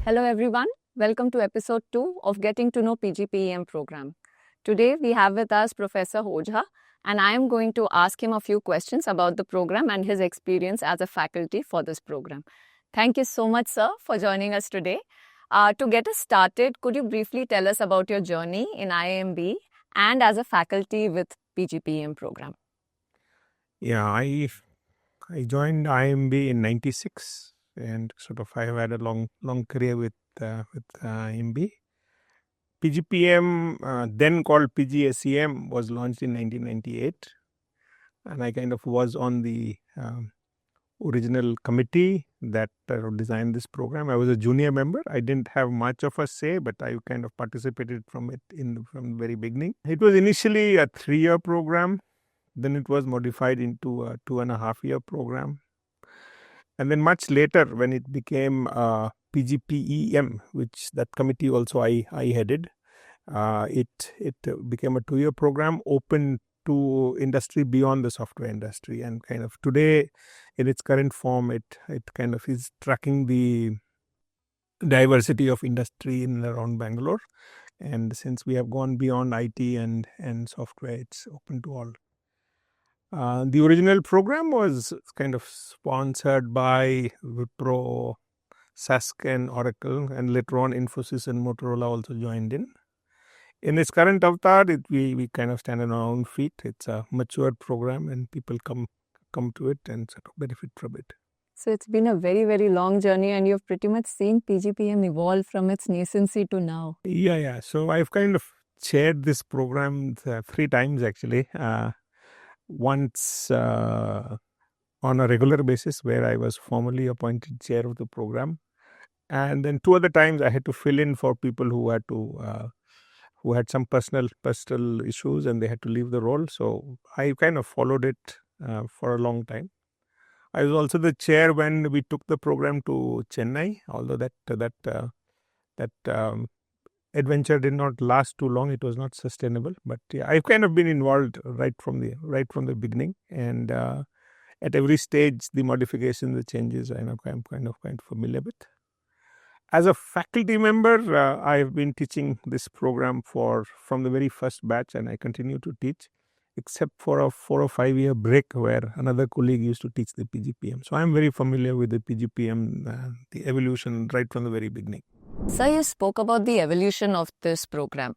Hello everyone, welcome to episode 2 of Getting to Know PGPEM program. Today we have with us Professor Ojha and I am going to ask him a few questions about the program and his experience as a faculty for this program. Thank you so much, sir, for joining us today. To get us started, could you briefly tell us about your journey in IIMB and as a faculty with PGPEM program? Yeah, I joined IIMB in '96, and I have had a long career with IIMB. PGPM, then called PGSEM, was launched in 1998, and I was on the original committee that designed this program. I was a junior member. I didn't have much of a say, but I participated from the very beginning. It was initially a 3-year program. Then it was modified into a 2.5-year program. And then much later, when it became PGPEM, which that committee also I headed, it became a 2-year program open to industry beyond the software industry. And today, in its current form, it is tracking the diversity of industry in and around Bangalore. And since we have gone beyond IT and software, it's open to all. The original program was sponsored by Wipro, Sask and Oracle, and later on Infosys and Motorola also joined in. In its current avatar, we stand on our own feet. It's a mature program and people come to it and benefit from it. So it's been a very, very long journey and you've pretty much seen PGPM evolve from its nascency to now. Yeah. So I've chaired this program 3 times actually. Once on a regular basis where I was formally appointed chair of the program, and then 2 other times I had to fill in for people who had some personal issues and they had to leave the role. So I followed it for a long time. I was also the chair when we took the program to Chennai, although that adventure did not last too long. It was not sustainable, but yeah, I've been involved right from the beginning, and at every stage, the modifications, the changes, I'm quite familiar with. As a faculty member, I have been teaching this program from the very first batch, and I continue to teach, except for a 4 or 5 year break where another colleague used to teach the PGPM. So I'm very familiar with the PGPM, the evolution right from the very beginning. Sir, you spoke about the evolution of this program.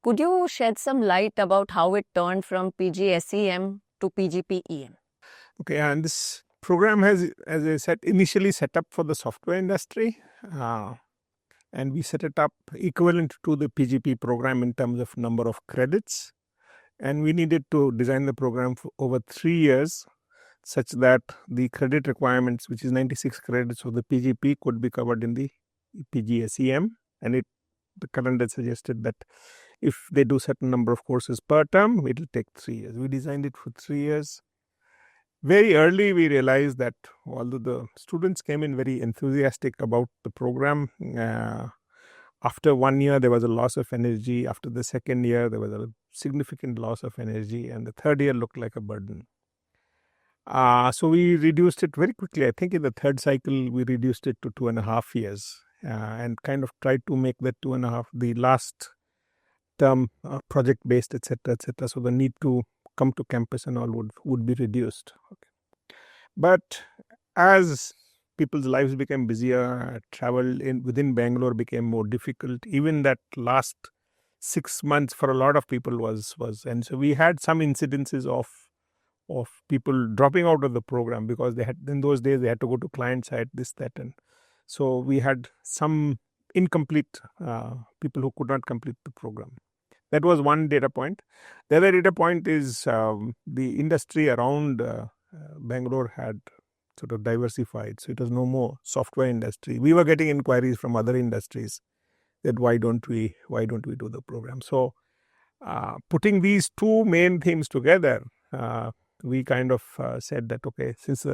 Could you shed some light about how it turned from PGSEM to PGPEM? Okay, and this program has, as I said, initially set up for the software industry, and we set it up equivalent to the PGP program in terms of number of credits. And we needed to design the program for over 3 years such that the credit requirements, which is 96 credits of the PGP, could be covered in the PGSEM. And the calendar suggested that if they do certain number of courses per term, it will take 3 years. We designed it for 3 years. Very early, we realized that although the students came in very enthusiastic about the program, after 1 year, there was a loss of energy. After the second year, there was a significant loss of energy. And the third year looked like a burden. So we reduced it very quickly. I think in the third cycle, we reduced it to 2.5 years and tried to make that 2.5, the last term project-based, etc., etc. So the need to come to campus and all would be reduced. Okay. But as people's lives became busier, travel within Bangalore became more difficult. Even that last 6 months for a lot of people was, and so we had some incidences of people dropping out of the program because in those days they had to go to client side, this, that, and so we had some incomplete people who could not complete the program. That was one data point. The other data point is the industry around Bangalore had diversified. So it was no more software industry. We were getting inquiries from other industries that why don't we do the program? So putting these 2 main themes together, we said that, okay, since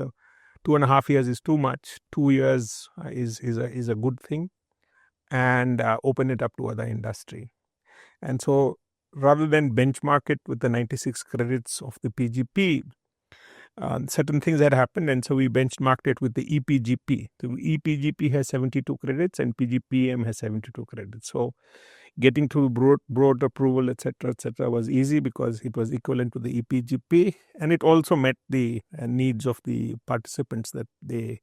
2.5 years is too much, 2 years is a good thing, and open it up to other industry. And so rather than benchmark it with the 96 credits of the PGP, certain things had happened, and so we benchmarked it with the EPGP. The EPGP has 72 credits and PGPEM has 72 credits. So getting to broad approval, etc., was easy because it was equivalent to the EPGP, and it also met the needs of the participants that they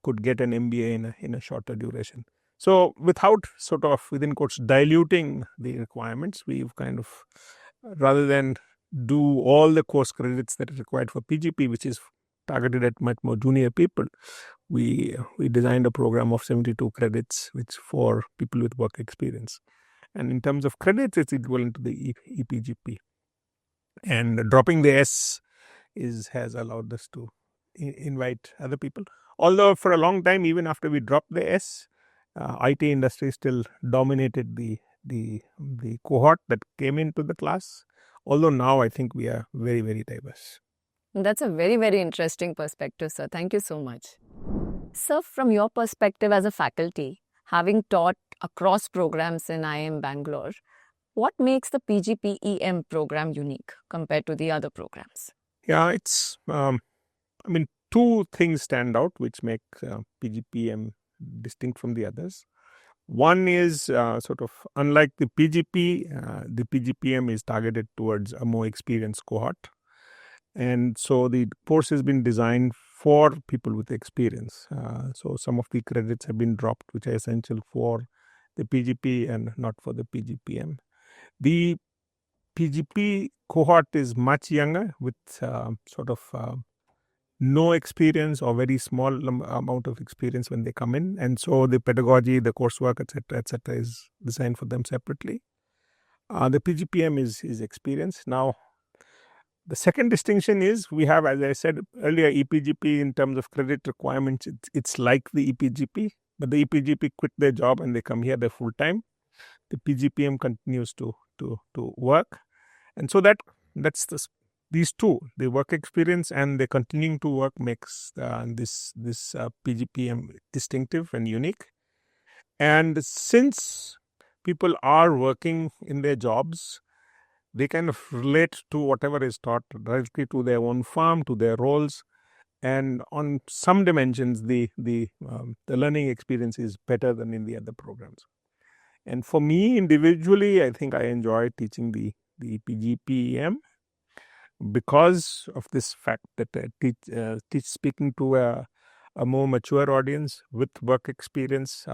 could get an MBA in a shorter duration. So without sort of, within quotes, diluting the requirements, we've kind of, rather than do all the course credits that are required for PGP, which is targeted at much more junior people, we designed a program of 72 credits, which for people with work experience. And in terms of credits, it's equivalent to the EPGP. And dropping the S has allowed us to invite other people. Although for a long time, even after we dropped the S, IT industry still dominated the cohort that came into the class. Although now I think we are very, very diverse. That's a very, very interesting perspective, sir. Thank you so much. Sir, from your perspective as a faculty, having taught across programs in IIM Bangalore, what makes the PGPEM program unique compared to the other programs? Yeah, it's, two things stand out which make PGPEM distinct from the others. One is sort of unlike the PGP, the PGPM is targeted towards a more experienced cohort. And so the course has been designed for people with experience. So some of the credits have been dropped, which are essential for the PGP and not for the PGPM. The PGP cohort is much younger with no experience or very small amount of experience when they come in. And so the pedagogy, the coursework, etc., is designed for them separately. The PGPM is experience. Now, the second distinction is we have, as I said earlier, EPGP in terms of credit requirements, it's like the EPGP, but the EPGP quit their job and they come here, they're full time. The PGPM continues to work. And so that's these two, the work experience and the continuing to work makes this PGPM distinctive and unique. And since people are working in their jobs, they kind of relate to whatever is taught directly to their own farm, to their roles, and on some dimensions, the learning experience is better than in the other programs. And for me individually, I think I enjoy teaching the PGPEM because of this fact that I teach speaking to a more mature audience with work experience.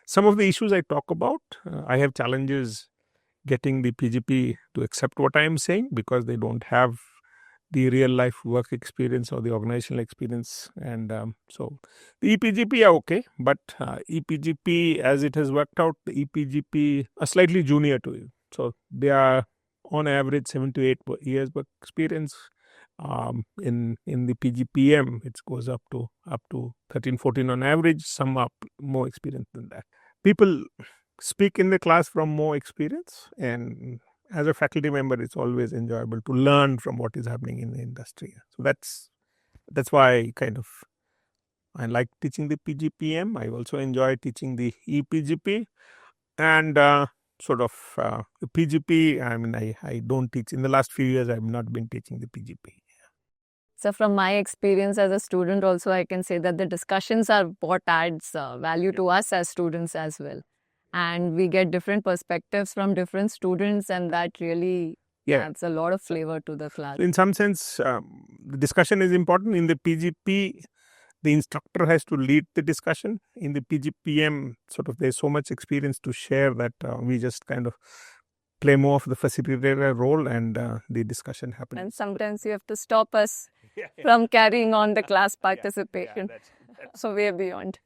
Some of the issues I talk about, I have challenges getting the PGP to accept what I am saying because they don't have the real life work experience or the organizational experience. And so the EPGP are okay, but EPGP, as it has worked out, the EPGP are slightly junior to you. So they are on average 7 to 8 years work experience. In the PGPM, it goes up to 13, 14 on average. Some are more experienced than that. People speak in the class from more experience, and as a faculty member, it's always enjoyable to learn from what is happening in the industry. So that's why I like teaching the PGPM. I also enjoy teaching the EPGP, and the PGP. I mean, I don't teach. In the last few years, I've not been teaching the PGP. So from my experience as a student also, I can say that the discussions are what adds value to us as students as well. And we get different perspectives from different students, and that really adds a lot of flavor to the class. In some sense, the discussion is important. In the PGP, the instructor has to lead the discussion. In the PGPM, there's so much experience to share that we just kind of play more of the facilitator role, and the discussion happens. And sometimes you have to stop us from carrying on the class participation. So way beyond.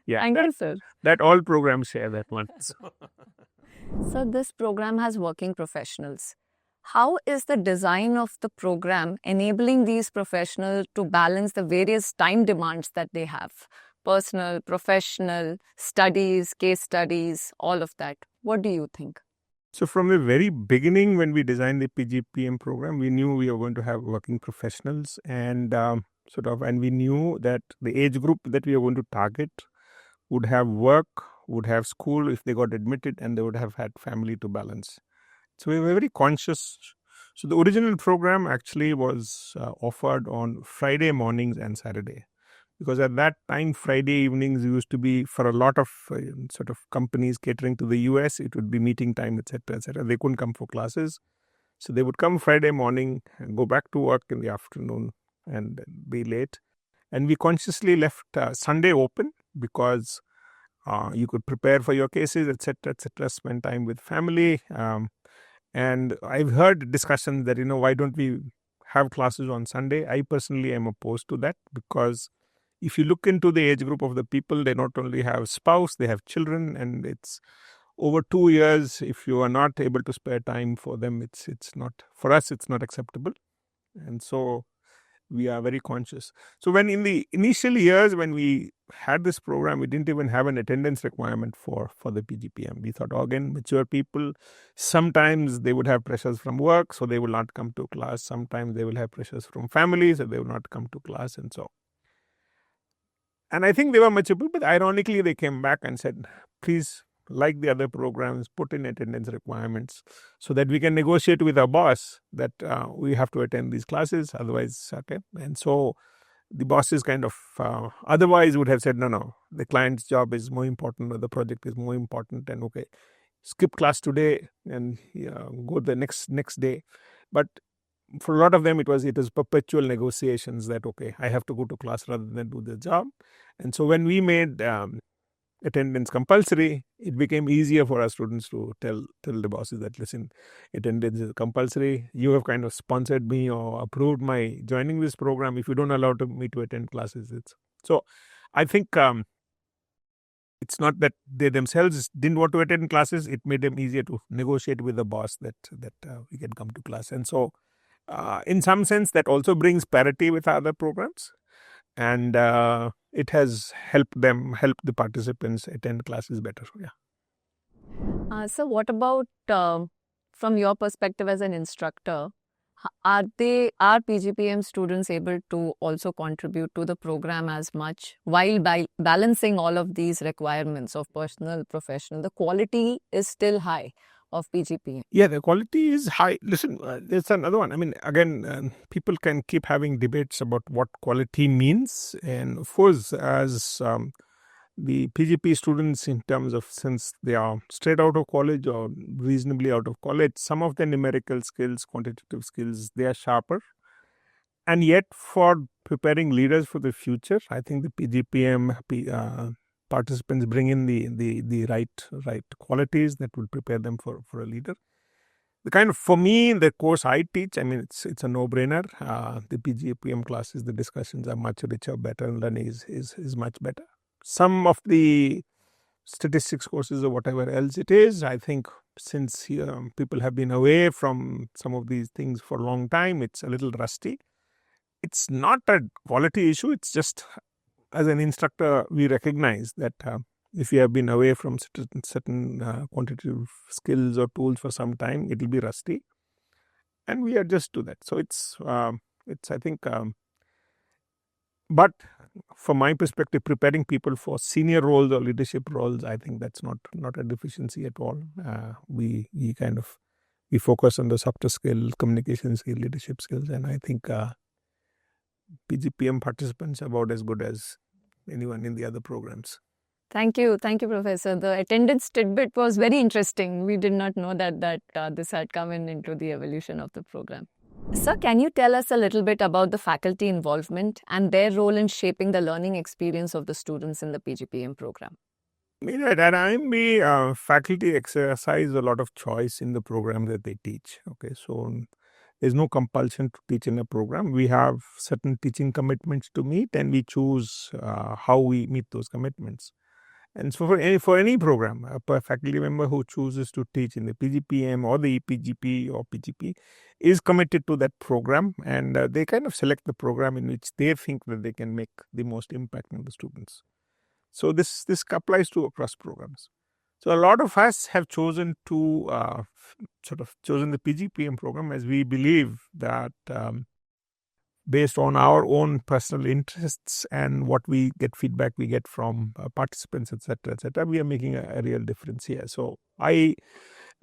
Thank you, sir. That all programs share that one. So this program has working professionals. How is the design of the program enabling these professionals to balance the various time demands that they have? Personal, professional, studies, case studies, all of that. What do you think? So from the very beginning, when we designed the PGPM program, we knew we were going to have working professionals, and and we knew that the age group that we were going to target would have work, would have school if they got admitted, and they would have had family to balance. So we were very conscious So the original program actually was offered on Friday mornings and Saturday, because at that time Friday evenings used to be for a lot of sort of companies catering to the US. It would be meeting time, etc., etc. They couldn't come for classes, so they would come Friday morning and go back to work in the afternoon and be late. And we consciously left Sunday open because you could prepare for your cases, etc., etc., spend time with family. And I've heard discussions that, why don't we have classes on Sunday? I personally am opposed to that, because if you look into the age group of the people, they not only have spouse, they have children, and it's over 2 years. If you are not able to spare time for them, it's not, for us, it's not acceptable. And so we are very conscious. So when in the initial years, when we had this program, we didn't even have an attendance requirement for the PGPM. We thought, again, mature people, sometimes they would have pressures from work, so they will not come to class. Sometimes they will have pressures from families, so they will not come to class, and so. And I think they were mature people, but ironically, they came back and said, please, like the other programs, put in attendance requirements so that we can negotiate with our boss that we have to attend these classes, otherwise, okay. And so the bosses kind of otherwise would have said, no, the client's job is more important, or the project is more important, and okay, skip class today and go the next day. But for a lot of them, it was perpetual negotiations that, okay, I have to go to class rather than do the job. And so when we made attendance compulsory, it became easier for our students to tell the bosses that, listen, attendance is compulsory. You have kind of sponsored me or approved my joining this program. If you don't allow me to attend classes, so I think it's not that they themselves didn't want to attend classes. It made them easier to negotiate with the boss that we can come to class. And so in some sense, that also brings parity with other programs. And it has helped the participants attend classes better. Yeah. So what about from your perspective as an instructor? Are PGPM students able to also contribute to the program as much while balancing all of these requirements of personal, professional? The quality is still high of PGPM. Yeah, the quality is high. Listen, there's another one. I mean, again, people can keep having debates about what quality means. And of course, as the PGP students, in terms of, since they are straight out of college or reasonably out of college, some of the numerical skills, quantitative skills, they are sharper. And yet, for preparing leaders for the future, I think the PGPM participants bring in the right qualities that will prepare them for a leader. The kind of, for me, the course I teach, I mean, it's a no-brainer. The PGPM classes, the discussions are much richer, better, and learning is much better. Some of the statistics courses or whatever else it is, I think since people have been away from some of these things for a long time, it's a little rusty. It's not a quality issue. It's just, as an instructor, we recognize that if you have been away from certain quantitative skills or tools for some time, it will be rusty, and we adjust to that. So it's I think, but from my perspective, preparing people for senior roles or leadership roles, I think that's not a deficiency at all. We focus on the softer skills, communication skills, leadership skills, and I think PGPM participants are about as good as anyone in the other programs. Thank you, Professor. The attendance tidbit was very interesting. We did not know that this had come into the evolution of the program. Sir, can you tell us a little bit about the faculty involvement and their role in shaping the learning experience of the students in the PGPM program? I mean, at IIM, faculty exercise a lot of choice in the program that they teach. Okay, so there's no compulsion to teach in a program. We have certain teaching commitments to meet, and we choose how we meet those commitments. And so for any program, a faculty member who chooses to teach in the PGPM or the PGP or PGP is committed to that program, and they kind of select the program in which they think that they can make the most impact on the students. So this applies to across programs. So a lot of us have chosen to chosen the PGPM program, as we believe that based on our own personal interests and what we get feedback we get from participants, etc., we are making a real difference here. So I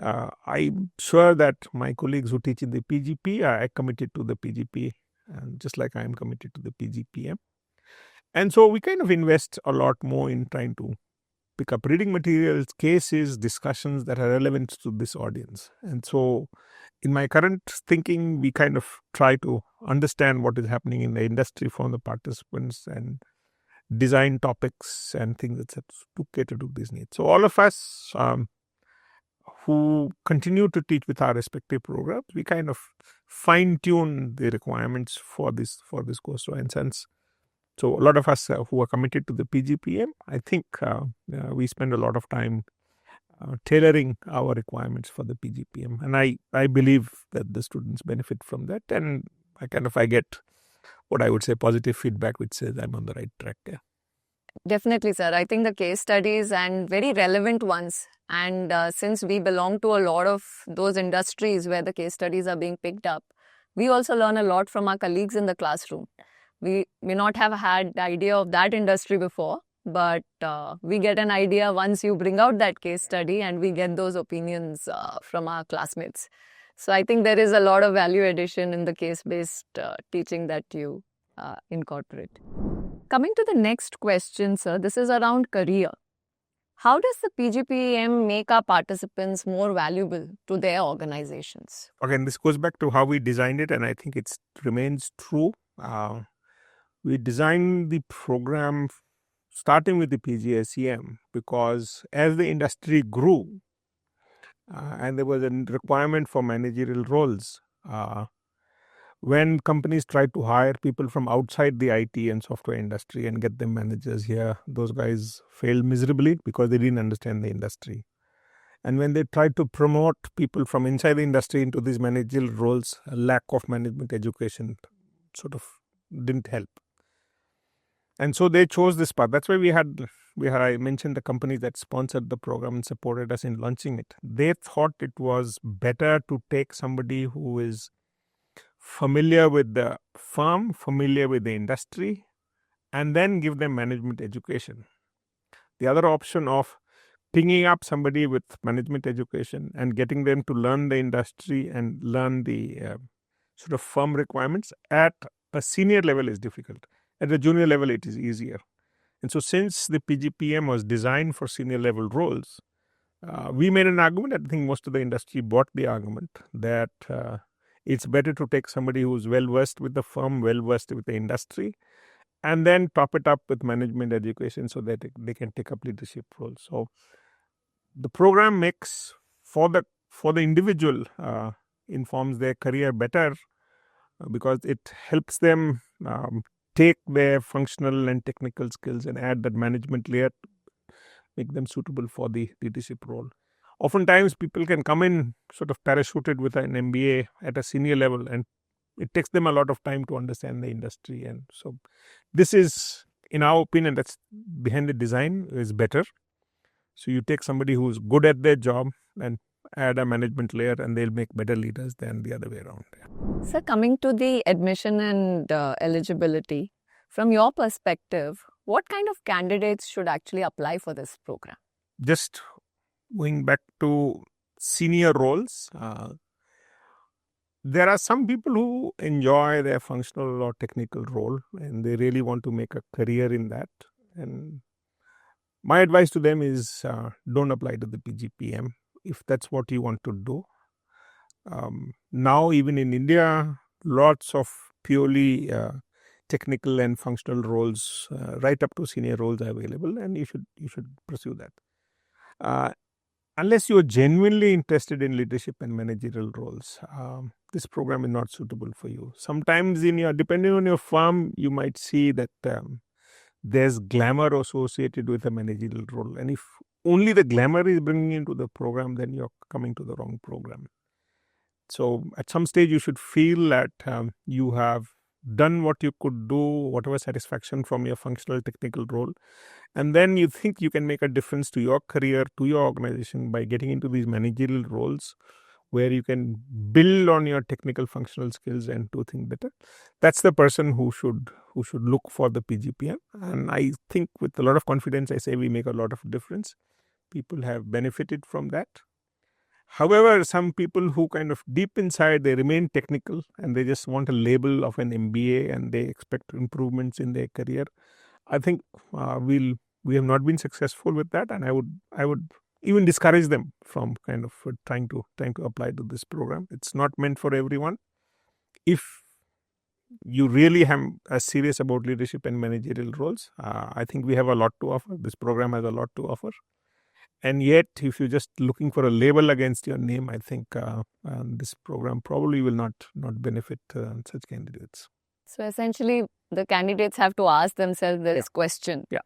I'm sure that my colleagues who teach in the PGP are committed to the PGP, just like I am committed to the PGPM. And so we kind of invest a lot more in trying to pick up reading materials, cases, discussions that are relevant to this audience. And so in my current thinking, we kind of try to understand what is happening in the industry from the participants and design topics and things etc. to cater to these needs. So all of us who continue to teach with our respective programs, we kind of fine tune the requirements for this course. So in sense, so a lot of us who are committed to the PGPM, I think we spend a lot of time tailoring our requirements for the PGPM, and I believe that the students benefit from that, and I get what I would say positive feedback which says I'm on the right track. Yeah. Definitely, sir. I think the case studies and very relevant ones. And since we belong to a lot of those industries where the case studies are being picked up, we also learn a lot from our colleagues in the classroom. We may not have had the idea of that industry before, but we get an idea once you bring out that case study and we get those opinions from our classmates. So I think there is a lot of value addition in the case-based teaching that you incorporate. Coming to the next question, sir, this is around career. How does the PGPEM make our participants more valuable to their organizations? Again, this goes back to how we designed it, and I think it remains true. We designed the program starting with the PGSEM because as the industry grew and there was a requirement for managerial roles, when companies tried to hire people from outside the IT and software industry and get them managers here, those guys failed miserably because they didn't understand the industry. And when they tried to promote people from inside the industry into these managerial roles, a lack of management education sort of didn't help. And so they chose this path. That's why I mentioned the companies that sponsored the program and supported us in launching it. They thought it was better to take somebody who is familiar with the firm, familiar with the industry, and then give them management education. The other option of picking up somebody with management education and getting them to learn the industry and learn the sort of firm requirements at a senior level is difficult. At the junior level, it is easier. And so since the PGPM was designed for senior level roles, we made an argument. I think most of the industry bought the argument that it's better to take somebody who's well-versed with the firm, well-versed with the industry, and then top it up with management education so that they can take up leadership roles. So the program makes for the individual informs their career better because it helps them take their functional and technical skills and add that management layer to make them suitable for the leadership role. Oftentimes, people can come in sort of parachuted with an MBA at a senior level, and it takes them a lot of time to understand the industry. And so this is, in our opinion, that's behind the design is better. So you take somebody who's good at their job and add a management layer, and they'll make better leaders than the other way around. Sir, coming to the admission and eligibility, from your perspective, what kind of candidates should actually apply for this program? Just going back to senior roles, there are some people who enjoy their functional or technical role and they really want to make a career in that. And my advice to them is don't apply to the PGPM if that's what you want to do. Now, even in India, lots of purely technical and functional roles, right up to senior roles, are available, and you should pursue that. Unless you are genuinely interested in leadership and managerial roles, this program is not suitable for you. Sometimes, depending on your firm, you might see that there's glamour associated with a managerial role, and if only the glamour is bringing into the program, then you're coming to the wrong program. So at some stage, you should feel that you have done what you could do, whatever satisfaction from your functional technical role, and then you think you can make a difference to your career, to your organization by getting into these managerial roles where you can build on your technical functional skills and do things better. That's the person who should look for the PGPM. And I think with a lot of confidence, I say we make a lot of difference. People have benefited from that. However, some people who kind of deep inside, they remain technical and they just want a label of an MBA and they expect improvements in their career. I think we have not been successful with that, and I would even discourage them from kind of trying to apply to this program. It's not meant for everyone. If you really are serious about leadership and managerial roles, I think we have a lot to offer. This program has a lot to offer. And yet, if you're just looking for a label against your name, I think this program probably will not benefit such candidates. So essentially, the candidates have to ask themselves this question. Yeah.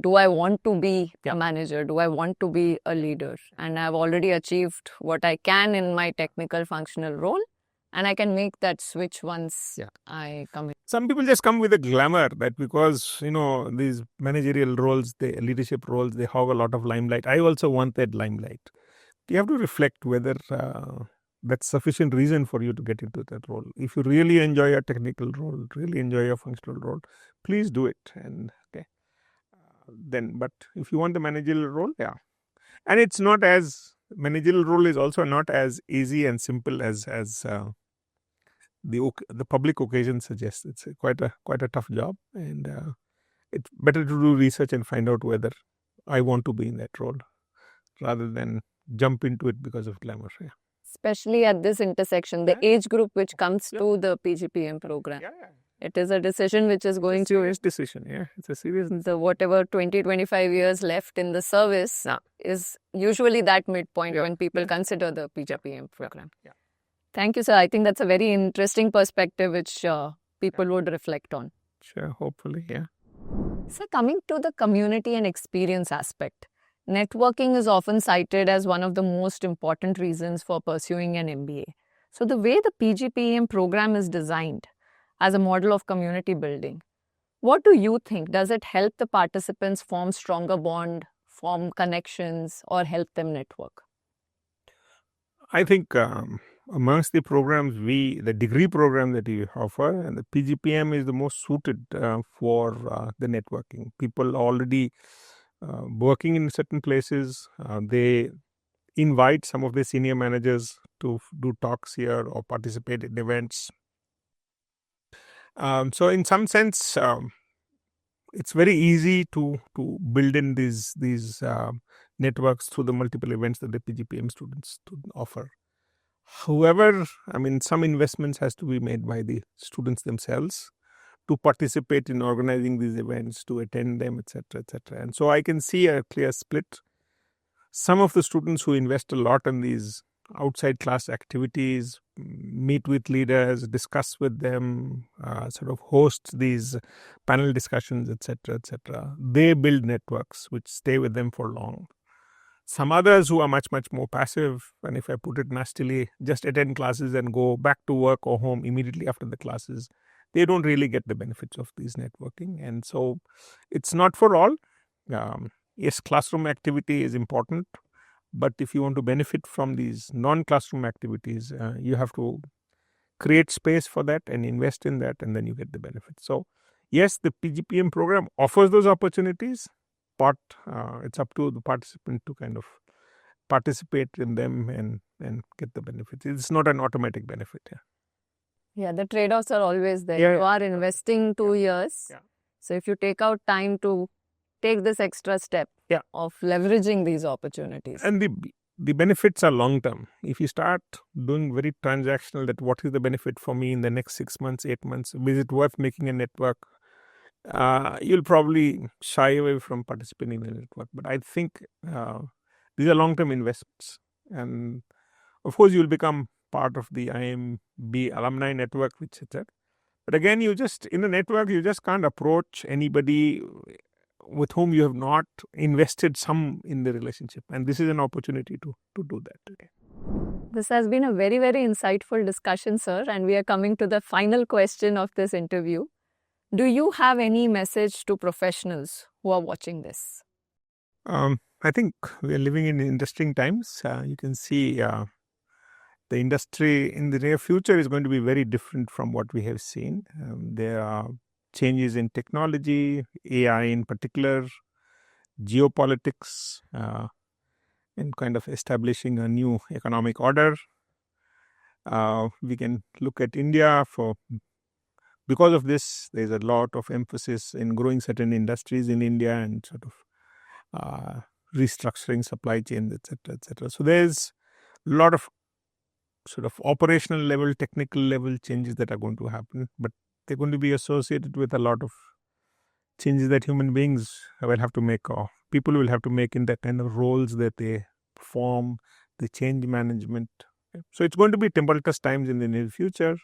Do I want to be a manager? Do I want to be a leader? And I've already achieved what I can in my technical functional role. And I can make that switch once I come in. Some people just come with a glamour that because, these managerial roles, the leadership roles, they hog a lot of limelight. I also want that limelight. You have to reflect whether that's sufficient reason for you to get into that role. If you really enjoy your technical role, really enjoy your functional role, please do it. And but if you want the managerial role, and it's not as managerial role is also not as easy and simple as the public occasion suggests. It's quite a tough job, and it's better to do research and find out whether I want to be in that role rather than jump into it because of glamour. Especially at this intersection, the age group which comes to the PGPM program. It is a decision which is going to... Serious decision, It's a serious... The whatever 20-25 years left in the service is usually that midpoint when people consider the PGPM program. Thank you, sir. I think that's a very interesting perspective which people would reflect on. Sure, hopefully, So coming to the community and experience aspect, networking is often cited as one of the most important reasons for pursuing an MBA. So the way the PGPEM program is designed as a model of community building, what do you think? Does it help the participants form stronger bond, form connections, or help them network? I think amongst the programs, the degree program that we offer, and the PGPM is the most suited for the networking. People already working in certain places, they invite some of the senior managers to do talks here or participate in events. So in some sense, it's very easy to build in these networks through the multiple events that the PGPM students offer. However, some investments has to be made by the students themselves to participate in organizing these events, to attend them, etc., etc. And so I can see a clear split. Some of the students who invest a lot in these outside class activities, meet with leaders, discuss with them, sort of host these panel discussions, etc., etc. They build networks which stay with them for long. Some others who are much, much more passive, and if I put it nastily, just attend classes and go back to work or home immediately after the classes, they don't really get the benefits of these networking. And so it's not for all. Yes, classroom activity is important, but if you want to benefit from these non-classroom activities, you have to create space for that and invest in that, and then you get the benefits. So yes, the PGPM program offers those opportunities, but it's up to the participant to kind of participate in them and get the benefits. It's not an automatic benefit. Yeah, the trade-offs are always there. You are investing 2 years. So if you take out time to take this extra step of leveraging these opportunities. And the benefits are long-term. If you start doing very transactional, that what is the benefit for me in the next 6 months, 8 months, is it worth making a network? You'll probably shy away from participating in a network. But I think these are long-term investments. And of course, you'll become part of the IIMB alumni network, which is there. But again, in a network, you just can't approach anybody with whom you have not invested some in the relationship. And this is an opportunity to do that. This has been a very, very insightful discussion, sir. And we are coming to the final question of this interview. Do you have any message to professionals who are watching this? I think we are living in interesting times. You can see the industry in the near future is going to be very different from what we have seen. There are changes in technology, AI in particular, geopolitics, in kind of establishing a new economic order. We can look at India because of this. There's a lot of emphasis in growing certain industries in India and sort of restructuring supply chains, etc., etc. So there's a lot of sort of operational level, technical level changes that are going to happen, but they're going to be associated with a lot of changes that human beings will have to make, or people will have to make in the kind of roles that they perform, the change management. So it's going to be tumultuous times in the near future.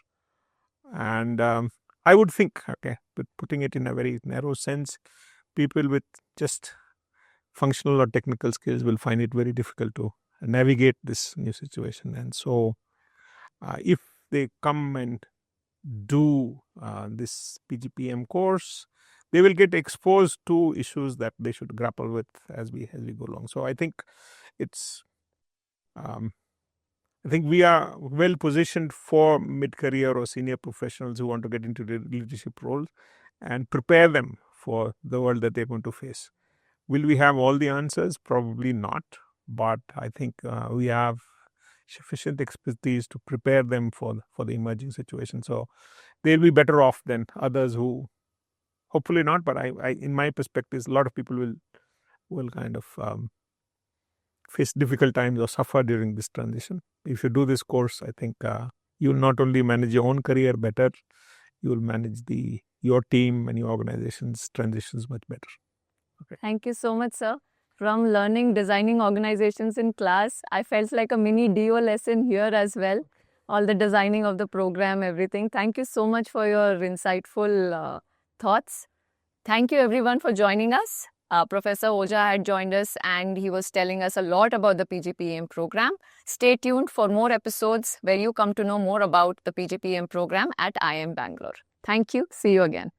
And I would think, but putting it in a very narrow sense, people with just functional or technical skills will find it very difficult to navigate this new situation. And so if they come and do this PGPEM course, they will get exposed to issues that they should grapple with as we go along. So I think it's I think we are well positioned for mid-career or senior professionals who want to get into the leadership roles and prepare them for the world that they're going to face. Will we have all the answers? Probably not, but I think we have sufficient expertise to prepare them for the emerging situation. So they'll be better off than others who, hopefully not, but I in my perspective, a lot of people will kind of face difficult times or suffer during this transition. If you do this course, I think you'll not only manage your own career better, you will manage your team and your organization's transitions much better. Okay. Thank you so much, sir. From learning designing organizations in class, I felt like a mini DO lesson here as well. All the designing of the program, everything. Thank you so much for your insightful thoughts. Thank you everyone for joining us. Professor Ojha had joined us and he was telling us a lot about the PGPEM program. Stay tuned for more episodes where you come to know more about the PGPEM program at IIM Bangalore. Thank you. See you again.